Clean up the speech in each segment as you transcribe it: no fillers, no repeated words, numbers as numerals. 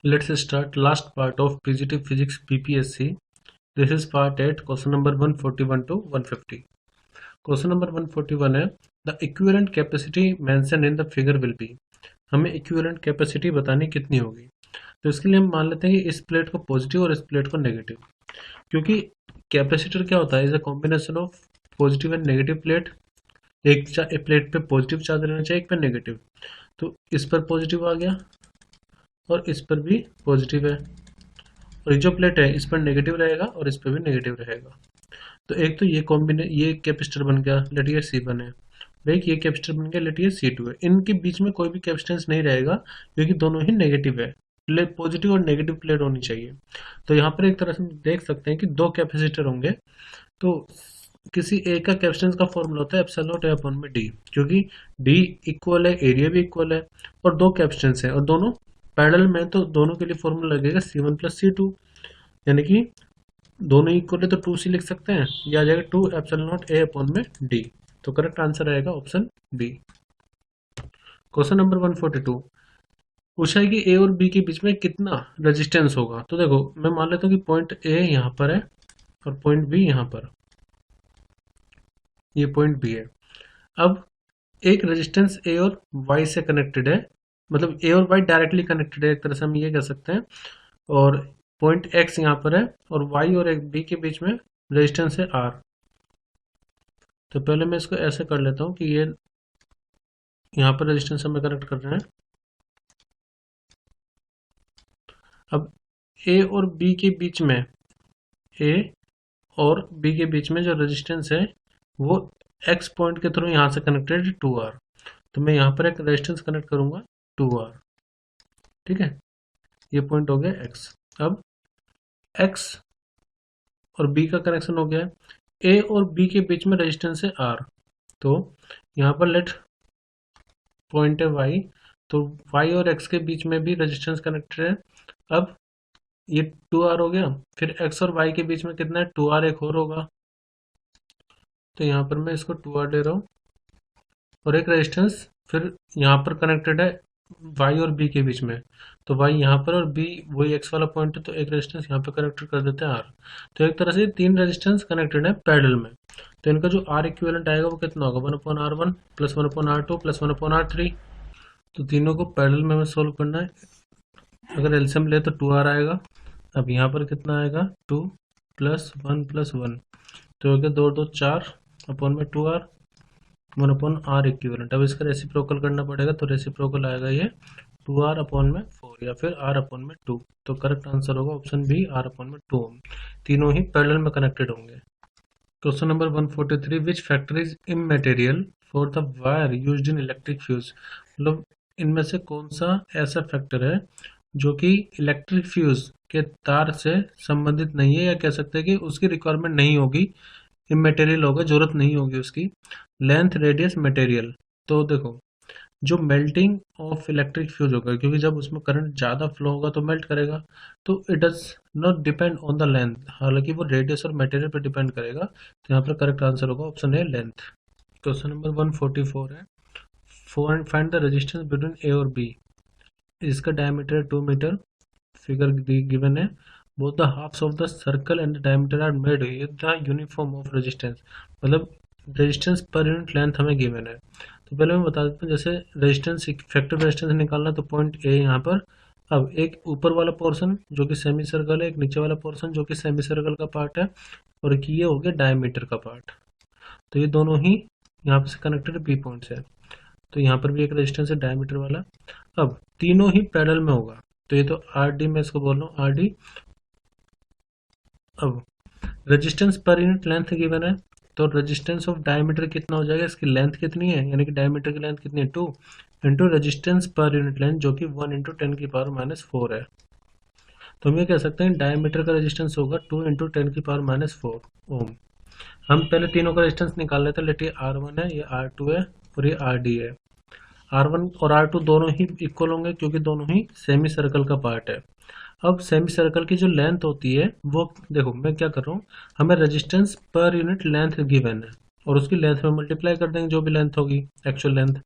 Let's start last part of PGT Physics BPSC. This is part 8, question number 141 to 150. Question number 141 है the equivalent capacity mentioned in the figure will be. हमें equivalent capacity बतानी कितनी होगी, तो इसके लिए हम मान लेते हैं कि इस प्लेट को पॉजिटिव और इस प्लेट को नेगेटिव, क्योंकि कैपेसिटर क्या होता है, is a combination of positive and negative plate. एक प्लेट पे पॉजिटिव चार्ज रहना चाहिए, एक पे नेगेटिव। तो इस पर पॉजिटिव आ गया और इस पर भी पॉजिटिव है, और जो प्लेट है इस पर नेगेटिव रहेगा और इस पर भी नेगेटिव रहेगा। तो एक तो ये कैपेसिटर बन गया, लेट ये C1 है। भाई ये कैपेसिटर बन गया, लेट ये C2 है। इनके बीच में कोई भी कैपेसिटेंस नहीं रहेगा क्योंकि दोनों ही नेगेटिव है। पॉजिटिव और नेगेटिव प्लेट होनी चाहिए। तो यहाँ पर एक तरह से देख सकते हैं कि दो कैपेसिटर होंगे। तो किसी एक का कैपेसिटेंस का फॉर्मूला होता है एप्सिलॉन नॉट ए अपॉन में डी, क्योंकि डी इक्वल है, एरिया भी इक्वल है और दो कैपेसिटेंस है और दोनों पैरेलल में, तो दोनों के लिए फॉर्मूला लगेगा C1 प्लस C2, यानी कि दोनों इक्वल है तो 2C लिख सकते हैं, या आ जाएगा 2 एप्सिलॉन नॉट ए अपॉन में डी। तो करेक्ट आंसर आएगा ऑप्शन बी। क्वेश्चन नंबर 142 पूछा है कि ए और बी के बीच में कितना रेजिस्टेंस होगा। तो देखो मैं मान लेता हूँ कि पॉइंट ए यहाँ पर है और पॉइंट बी यहाँ पर, ये पॉइंट बी है। अब एक रेजिस्टेंस ए और वाई से कनेक्टेड है, मतलब ए और वाई डायरेक्टली कनेक्टेड है, एक तरह से हम ये कह सकते हैं। और पॉइंट एक्स यहाँ पर है और वाई और एक बी के बीच में रेजिस्टेंस है आर। तो पहले मैं इसको ऐसे कर लेता हूँ कि ये यहाँ पर रेजिस्टेंस हमें कनेक्ट कर रहे हैं। अब ए और बी के बीच में, ए और बी के बीच में जो रेजिस्टेंस है वो एक्स पॉइंट के थ्रू यहाँ से कनेक्टेड है 2R। तो मैं यहाँ पर एक रेजिस्टेंस कनेक्ट करूंगा 2R, ठीक है। ये पॉइंट हो गया एक्स। अब एक्स और बी का कनेक्शन हो गया है। ए और बी के बीच में रेजिस्टेंस है आर, तो यहाँ पर लेट पॉइंट है वाई, तो वाई और एक्स के बीच में भी रेजिस्टेंस कनेक्टेड है। अब ये 2R हो गया, फिर एक्स और वाई के बीच में कितना है 2R, एक और होगा। तो यहाँ पर मैं इसको 2R ले रहा हूँ और एक रेजिस्टेंस फिर यहाँ पर कनेक्टेड है वाई और बी के बीच में। तो वाई यहाँ पर और बी वही एक्स वाला पॉइंट है, तो एक रेजिस्टेंस यहाँ पर कनेक्टेड कर देते हैं आर। तो एक तरह से तीन रेजिस्टेंस कनेक्टेड है पैरेलल में। तो इनका जो आर इक्विवेलेंट आएगा वो कितना होगा, 1/R1 plus 1/R2 plus 1/R3। तो तीनों को पैरेलल में हमें सोल्व करना है। अगर एलसीएम ले तो 2R आएगा। अब यहाँ पर कितना आएगा, 2 प्लस 1 प्लस 1, तो हो गया 2 2 4 अपॉन में 2R 1/R इक्विवेलेंट। अब इसका रेसिप्रोकल करना पड़ेगा, तो रेसिप्रोकल आएगा ये 2R अपॉन में 4 या फिर R अपॉन में 2। तो करेक्ट आंसर होगा ऑप्शन बी, R अपॉन में 2। तीनों ही पैरेलल में कनेक्टेड होंगे। Question number 143 which factor is इमैटेरियल for the wire used in electric fuse. मतलब इनमें से कौन सा ऐसा फैक्टर है जो कि इलेक्ट्रिक फ्यूज के तार से संबंधित नहीं है, या कह सकते हैं कि उसकी रिक्वायरमेंट नहीं होगी, इमैटेरियल होगा, जरूरत नहीं होगी उसकी। Length, radius, material. तो देखो जो मेल्टिंग ऑफ इलेक्ट्रिक फ्यूज होगा, क्योंकि जब उसमें करंट ज़्यादा फ्लो होगा तो मेल्ट करेगा, तो it does not depend on the length, हालांकि वो रेडियस और मटेरियल पर डिपेंड करेगा। तो यहाँ पर करेक्ट आंसर होगा option A, length. Question number 144 है, find the resistance between A और बी। इसका डायमीटर 2 मीटर, फिगर गिवन है। Both the halves of the circle and the diameter are made with the uniform of resistance. मतलब resistance per unit length हमें given है। तो पहले मैं बता देता हूँ, जैसे रेजिस्टेंस इफेक्टिव रेजिस्टेंस निकालना, तो पॉइंट ए यहाँ पर। अब एक ऊपर वाला पोर्शन जो कि सेमी सर्कल है, एक नीचे वाला पोर्शन जो कि सेमी सर्कल का पार्ट है, और एक ये हो गया डायमीटर का पार्ट। तो ये दोनों ही यहाँ से कनेक्टेड बी पॉइंट है। तो यहाँ पर भी एक रेजिस्टेंस है डायमीटर वाला। अब तीनों ही पैरेलल में होगा, तो ये तो आर डी, मैं इसको बोल रहा हूँ आर डी। अब resistance per unit length given है, तो रेजिस्टेंस ऑफ डायमीटर कितना हो जाएगा, इसकी लेंथ कितनी है, यानी कि डायमीटर की लेंथ कितनी है 2 into resistance per unit length जो कि 1 इंटू 10⁻⁻4 है। तो हम ये कह सकते हैं डायमीटर का रेजिस्टेंस होगा 2 इंटू 10⁻⁻4 ओम। हम पहले तीनों का रेजिस्टेंस निकाल लेते हैं। लेट ये R1 है, ये R2 है और ये RD है। R1 और R2 दोनों ही इक्वल होंगे क्योंकि दोनों ही सेमी सर्कल का पार्ट है। अब सेमी सर्कल की जो लेंथ होती है वो, देखो मैं क्या कर रहा हूँ, हमें resistance per unit length given है और उसकी लेंथ में मल्टीप्लाई कर देंगे जो भी लेंथ होगी, एक्चुअल लेंथ।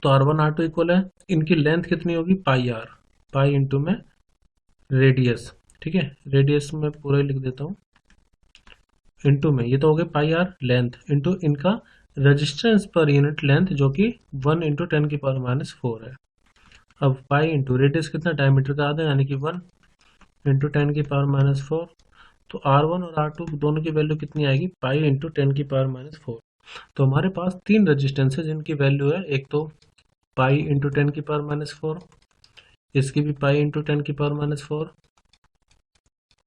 तो R1 R2 इक्वल है, इनकी लेंथ कितनी होगी पाई आर, पाई इंटू में रेडियस, ठीक है, रेडियस में पूरा ही लिख देता हूँ, इंटू में ये तो हो गया पाई आर लेंथ इंटू इनका रेजिस्टेंस पर यूनिट लेंथ जो कि 1 इंटू 10⁻⁴ है। अब पाई इंटू रेडियस कितना, डायमीटर का आधा यानी कि 1 इंटू 10⁻⁴, तो R1 और R2 दोनों की वैल्यू कितनी आएगी, पाई इंटू 10⁻⁴। तो हमारे पास तीन रेजिस्टेंस है जिनकी वैल्यू है, एक तो पाई इंटू 10⁻⁴, इसकी भी पाई इंटू 10⁻⁴,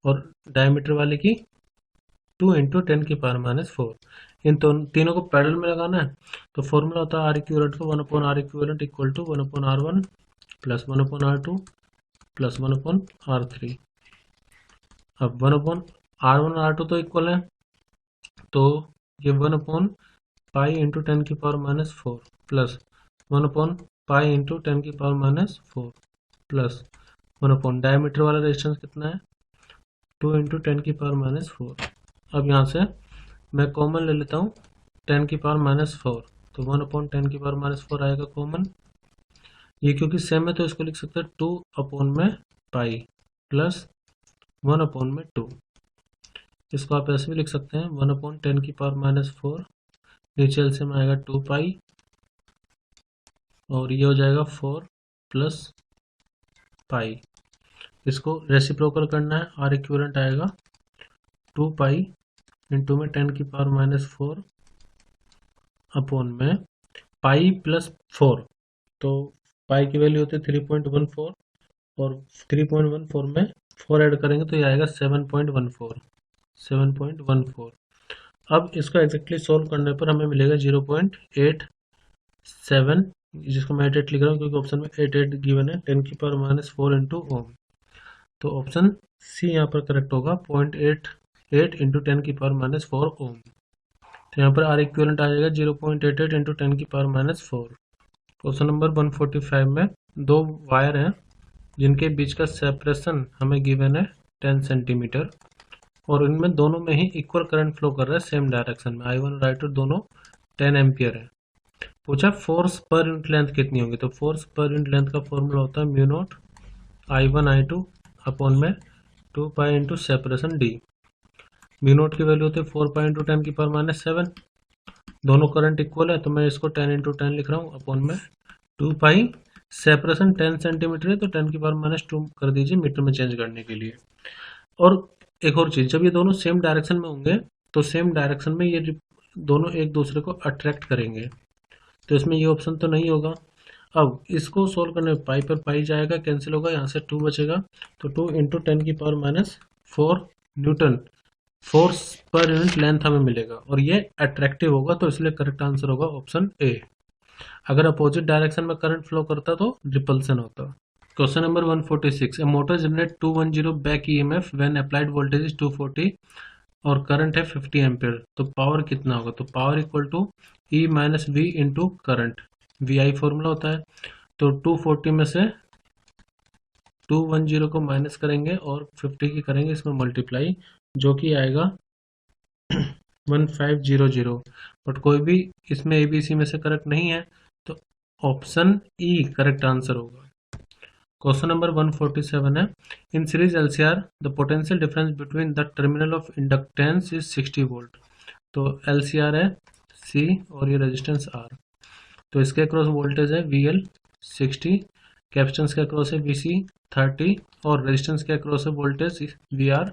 और डायमीटर वाले की 2 इंटू 10⁻⁴। इन तीनों को पैरेलल में लगाना है, तो फॉर्मूला होता है आर इक्विवेलेंट को 1/r equivalent equal to 1/r1 plus 1/r2 plus 1/r3। अब 1/r1 और r2 तो इक्वल है, तो ये 1/पाई इंटू 10⁻⁴ प्लस 1/पाई इंटू 10⁻⁴ प्लस 1/ डायमीटर वाला रेजिस्टेंस कितना है, 2 इंटू 10⁻⁴। अब यहाँ से मैं कॉमन ले लेता हूँ 10⁻⁴, तो 1/10⁻⁴ आएगा कॉमन। ये क्योंकि सेम है तो इसको लिख सकते हैं 2/पाई प्लस 1/2। इसको आप ऐसे भी लिख सकते हैं 1/10⁻⁴, नीचे एलसीएम में आएगा 2 पाई और ये हो जाएगा 4 प्लस पाई। इसको रेसिप्रोकल करना है, आर इक्विवेलेंट आएगा 2 पाई इंटू में 10⁻⁴ अपॉन में पाई प्लस 4, तो पाई की वैल्यू होती है 3.14 और 3.14 में 4 ऐड करेंगे तो ये आएगा 7.14। अब इसको एग्जैक्टली सोल्व करने पर हमें मिलेगा 0.87, जिसको मैं 88 लिख रहा हूँ क्योंकि ऑप्शन में 88 गिवन है, 10⁻⁴ इंटू ओम। तो ऑप्शन सी यहाँ पर करेक्ट होगा, 0.88 इंटू 10⁻⁴ ओम। तो यहाँ पर आर इक्विवेलेंट आ जाएगा 0.88 इंटू 10⁻⁴। क्वेश्चन नंबर 145 में दो वायर हैं जिनके बीच का सेपरेशन हमें गिवन है 10 सेंटीमीटर और इनमें दोनों में ही इक्वल करंट फ्लो कर रहा है सेम डायरेक्शन में, I1 और I2 दोनों 10 एम्पियर है। पूछा फोर्स पर यूनिट लेंथ कितनी होगी, तो फोर्स पर यूनिट लेंथ का फॉर्मूला होता है mu naught I1 I2 upon में 2 pi into separation D. Mu naught की वैल्यू होती है 4 पाई इंटू 10⁻⁷। दोनों करंट इक्वल है तो मैं इसको 10 इंटू 10 लिख रहा हूँ अपॉन में 2 पाई, सेपरेशन 10 सेंटीमीटर है तो 10⁻⁻2 कर दीजिए मीटर में चेंज करने के लिए। और एक और चीज, जब ये दोनों सेम डायरेक्शन में होंगे तो सेम डायरेक्शन में ये दोनों एक दूसरे को अट्रैक्ट करेंगे, तो इसमें ये ऑप्शन तो नहीं होगा। अब इसको सोल्व करने में पाई पर पाई जाएगा, कैंसिल होगा, यहाँ से 2 बचेगा, तो 2 इंटू 10⁻⁴ न्यूटन फोर्स पर यूनिट लेंथ हमें मिलेगा और ये अट्रैक्टिव होगा, तो इसलिए करेक्ट आंसर होगा ऑप्शन ए। अगर अपोजिट डायरेक्शन में करंट फ्लो करता तो रिपल्सन होता। Question number 146, A motor generate 210 back EMF when applied voltage is 240 और करंट है 50 एम्पियर, तो पावर कितना होगा, तो power equal to E minus V into current, V I formula होता है। तो 240 में से 210 को माइनस करेंगे और 50 की करेंगे इसमें मल्टीप्लाई, जो कि आएगा 1500, बट कोई भी इसमें एबीसी में से करेक्ट नहीं है, तो ऑप्शन ई करेक्ट आंसर होगा। क्वेश्चन नंबर 147 है, in series LCR the potential difference between the terminal of inductance is 60 volt. तो एलसीआर है सी और ये रेजिस्टेंस आर, तो इसके अक्रॉस वोल्टेज है VL 60, कैपेसिटेंस के अक्रॉस है VC 30 और रेजिस्टेंस के अक्रॉस है वोल्टेज VR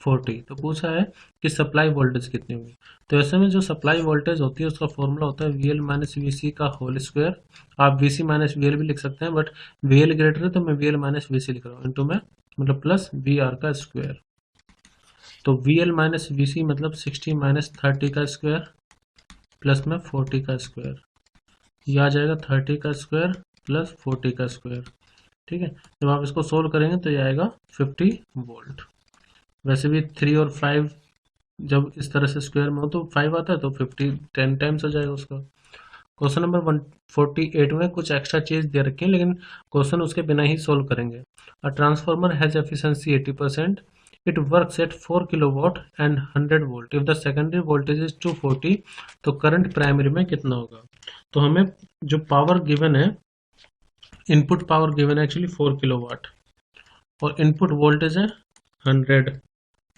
40। तो पूछा है कि सप्लाई वोल्टेज कितनी होगी, तो ऐसे में जो सप्लाई वोल्टेज होती है उसका फॉर्मूला होता है VL माइनस VC का होल स्क्वायर। आप VC माइनस VL भी लिख सकते हैं, बट VL ग्रेटर है तो मैं VL माइनस VC लिख रहा हूँ, इंटू में मतलब प्लस VR का स्क्वायर। तो VL माइनस VC मतलब 60 माइनस 30 का स्क्वायर प्लस में 40 का स्क्वायर, यह आ जाएगा 30 का स्क्वायर प्लस 40 का स्क्वायर। ठीक है, जब आप इसको सोल्व करेंगे तो यह आएगा 50 वोल्ट। वैसे भी 3 और 5 जब इस तरह से स्क्वायर में हो तो 5 आता है, तो 50 10 टाइम्स हो जाएगा उसका। क्वेश्चन नंबर 148 में कुछ एक्स्ट्रा चीज दे रखी है लेकिन क्वेश्चन उसके बिना ही सोल्व करेंगे। A transformer has efficiency 80%, it works at 4 kilowatt and 100 volt. If the secondary voltage is 240, तो करंट प्राइमरी में कितना होगा? तो हमें जो पावर गिवन है, इनपुट पावर गिवन है एक्चुअली 4 किलोवाट और इनपुट वोल्टेज है 100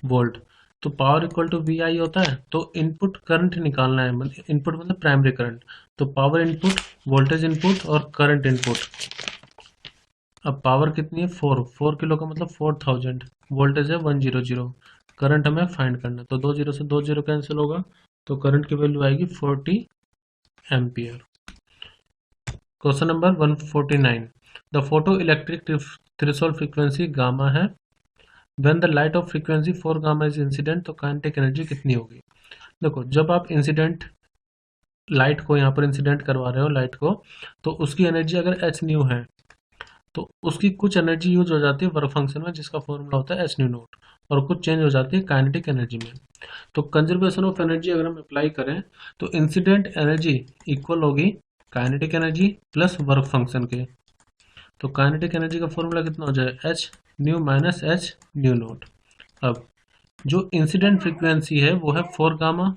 वोल्ट, तो पावर इक्वल टू वी आई होता है। तो इनपुट करंट निकालना है, इनपुट मतलब प्राइमरी करंट, तो पावर इनपुट, वोल्टेज इनपुट और करंट इनपुट। अब पावर कितनी है? 4 किलो का मतलब 4000, वोल्टेज है 100, करंट हमें फाइंड करना है, तो 2 जीरो से 2 जीरो कैंसिल होगा, तो करंट की वैल्यू आएगी 40 ampere. Question number 149, the photo electric threshold frequency gamma है, when the light of frequency 4 gamma is incident, तो काइनेटिक एनर्जी कितनी होगी? देखो, जब आप इंसिडेंट लाइट को यहाँ पर इंसिडेंट करवा रहे हो लाइट को, तो उसकी एनर्जी अगर एच न्यू है तो उसकी कुछ एनर्जी यूज हो जाती है वर्क फंक्शन में, जिसका फॉर्मूला होता है एच न्यू नोट, और कुछ चेंज हो जाती है काइनेटिक एनर्जी में। तो कंजर्वेशन ऑफ एनर्जी अगर हम अप्लाई करें तो इंसिडेंट एनर्जी इक्वल होगी kinetic energy plus work function के। तो काइनेटिक एनर्जी का फॉर्मूला कितना हो जाए? H new minus H new note. अब जो इंसिडेंट फ्रीक्वेंसी है वो है 4 गामा,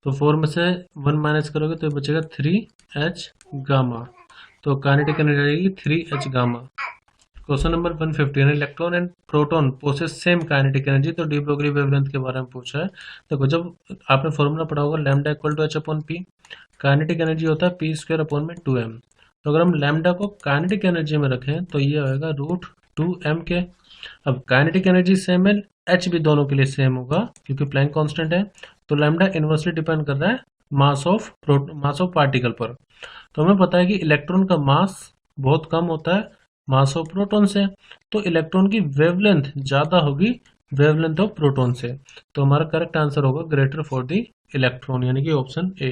तो 4 में से 1 माइनस करोगे तो बचेगा 3h गामा, तो काइनेटिक एनर्जी आएगी 3h gamma. Question number 150, electron and proton possess same kinetic energy, तो डी ब्रोगली वेवलेंथ के बारे में पूछा है। देखो, जब आपने फॉर्मूला पढ़ा होगा lambda equal to H upon P, kinetic energy होता है पी स्क्वायर अपॉन में 2m, तो अगर हम लैम्डा को काइनेटिक एनर्जी में रखें तो ये होगा √2m के। अब काइनेटिक एनर्जी सेम है, एच भी दोनों के लिए सेम होगा क्योंकि प्लैंक कांस्टेंट है, तो लैम्डा इनवर्सली डिपेंड कर रहा है मास ऑफ पार्टिकल पर। तो हमें पता है कि इलेक्ट्रॉन का मास बहुत कम होता है मास ऑफ प्रोटॉन से, तो इलेक्ट्रॉन की वेवलेंथ ज्यादा होगी वेवलेंथ ऑफ प्रोटॉन से, तो हमारा करेक्ट आंसर होगा ग्रेटर फॉर द इलेक्ट्रॉन, यानी कि ऑप्शन ए।